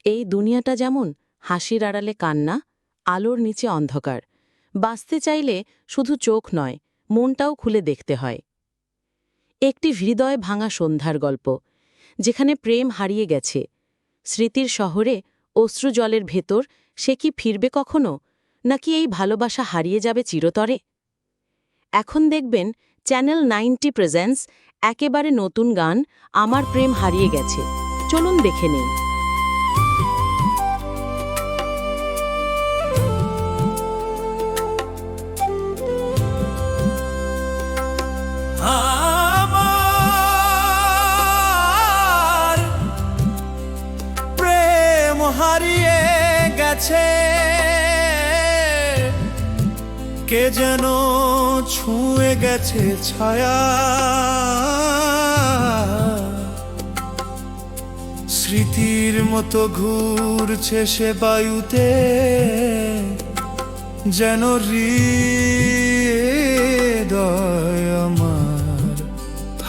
এই দুনিয়াটা যেমন হাসির আড়ালে কান্না, আলোর নিচে অন্ধকার। বাঁচতে চাইলে শুধু চোখ নয়, মনটাও খুলে দেখতে হয়। একটি হৃদয় ভাঙা সন্ধ্যার গল্প, যেখানে প্রেম হারিয়ে গেছে। স্মৃতির শহরে অশ্রু জলের ভেতর সে কি ফিরবে কখনো, নাকি এই ভালোবাসা হারিয়ে যাবে চিরতরে? এখন দেখবেন চ্যানেল 90 প্রেজেন্টস একেবারে নতুন গান আমার প্রেম হারিয়ে গেছে। চলুন দেখে নেই। আমার প্রেম হারিয়ে গেছে, কে যেন ছুঁয়ে গেছে ছায়া। স্মৃতির মতো ঘুরছে সে বায়ুতে, যেন হৃদয় আমার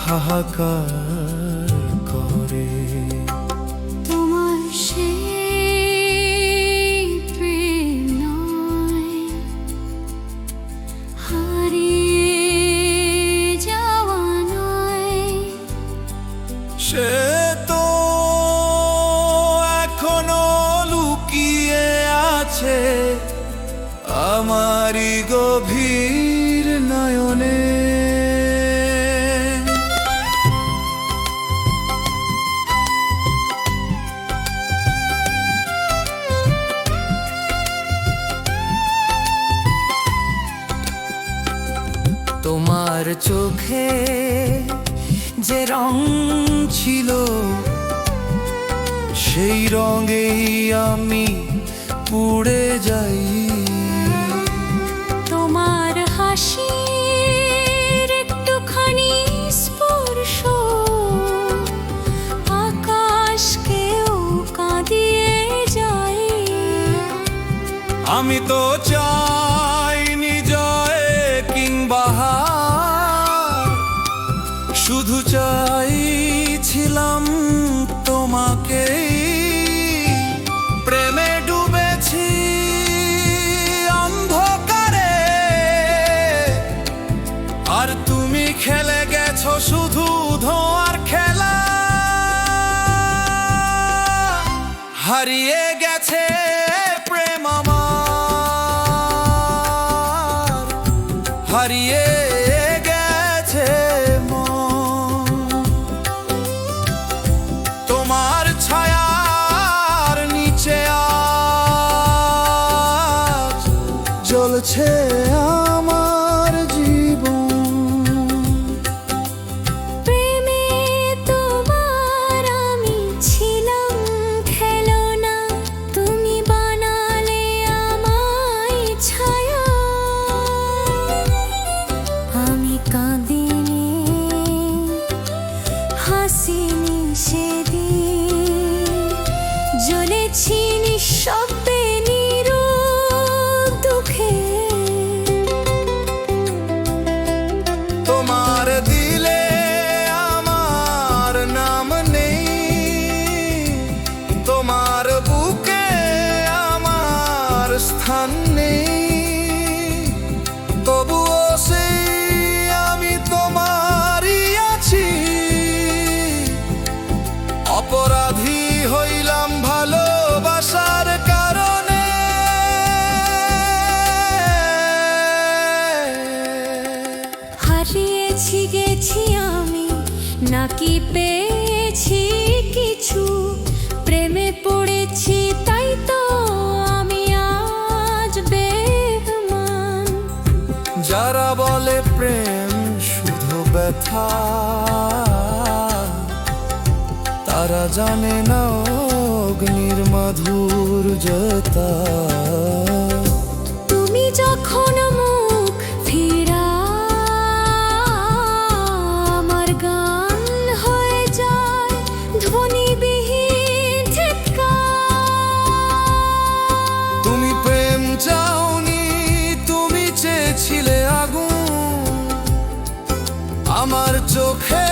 হাহাকার করে। তোমার সেই প্রেম নয়, হারিয়ে যাওয়া নয়, সে তো এখনো লুকিয়ে আছে আমারই গভীর নয়নে। তোমার চোখে যে রং ছিল, সেই রঙেই আমি পুড়ে যাই। তোমার হাসির একটুখানি স্পর্শ আকাশকেও কাঁদিয়ে যায়। আমি তো চাইনি জয় কিংবা হার, শুধু চাইছিলাম তোমাকে। প্রেমে ডুবেছি অন্ধকারে, আর তুমি খেলে গেছো শুধু ধোঁয়ার খেলা। হারিয়ে গেছে প্রেম আমার, হারিয়ে গেছে মন। তোমার ছায়ার নিচে আজ জ্বলছে আমার জীবন। প্রেমে তোমার আমি ছিলাম খেলনা, তুমি বানালে আমায় ছায়া। আমি কাঁদিনি, হাসিনি সেদিন, জ্বলেছি নিঃশব্দে নীরব দুঃখে। তোমার দিলে আমার নাম নেই, তোমার বুকে আমার স্থান নেই। তবুও সেই আমি তোমারই আছি, অপরাধী হইলাম ভালোবাসার কারণে। হারিয়েছি গেছি আমি, নাকি পেয়েছি কিছু? প্রেমে পড়েছি তাই তো আমি আজ বেঈমান। যারা বলে প্রেম শুধু ব্যথা, তারা জানে না অগ্নির মাধুর্যতা। তুমি যখন মুখ ফিরাও, আমার গান হয়ে যায় ধ্বনিবিহীন চিৎকার। তুমি প্রেম চাওনি, তুমি চেয়েছিলে আগুন। আমার চোখে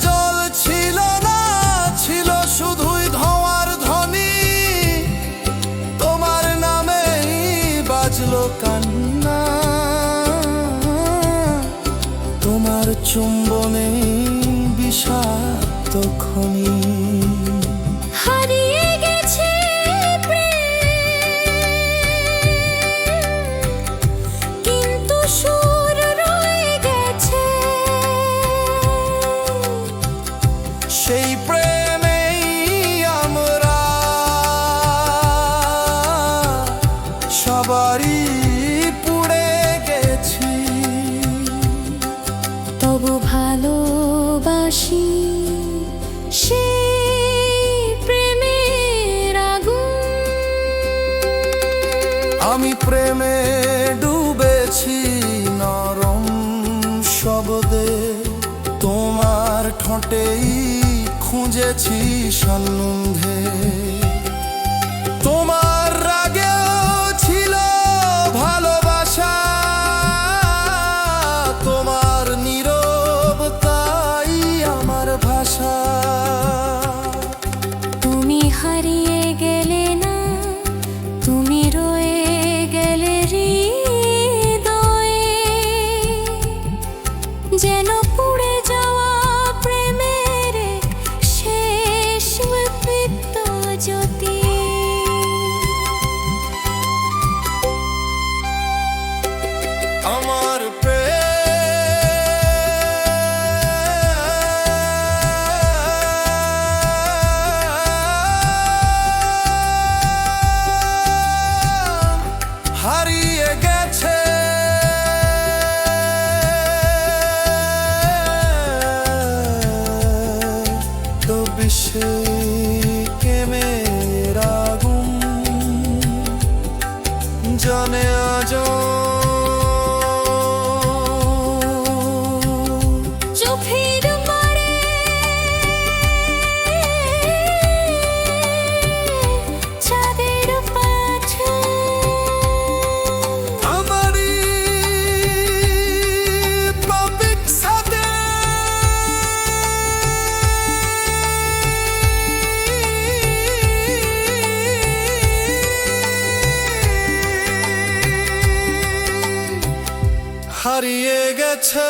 জল ছিল না, ছিল শুধুই ধোঁয়ার ধ্বনি। কান্না তোমার চুম্বনে বিষাক্ত খনি হারিয়ে গেছে প্রেম, কিন্তু সুর রয়ে গেছে। সেই প্রেমেই আমরা সবারই পুড়ে গেছি। তবু ভালোবাসি সেই প্রেমের আগুন। আমি প্রেমে ডুবেছি নরম শব্দে, তোমার ঠোঁটেই খুঁজেছি সন্ন্ধে। তোমার রাগেও ছিল ভালোবাসা, তোমার নীরবতাই আমার ভাষা। তুমি হারিয়ে গেলে না, তুমি রয়ে গেলে হৃদয়ে, যেন পুড়ে যাওয়া প্রেমের এক শেষ তৃপ্ত জ্যোতি। আমার হারিয়ে গেছে, তো বিশ্বে প্রেমের আগুন জানে আজ চোখের পাড়ে চাঁদের পাছে, আমারই পাপিক সাথে হারিয়ে গেছে।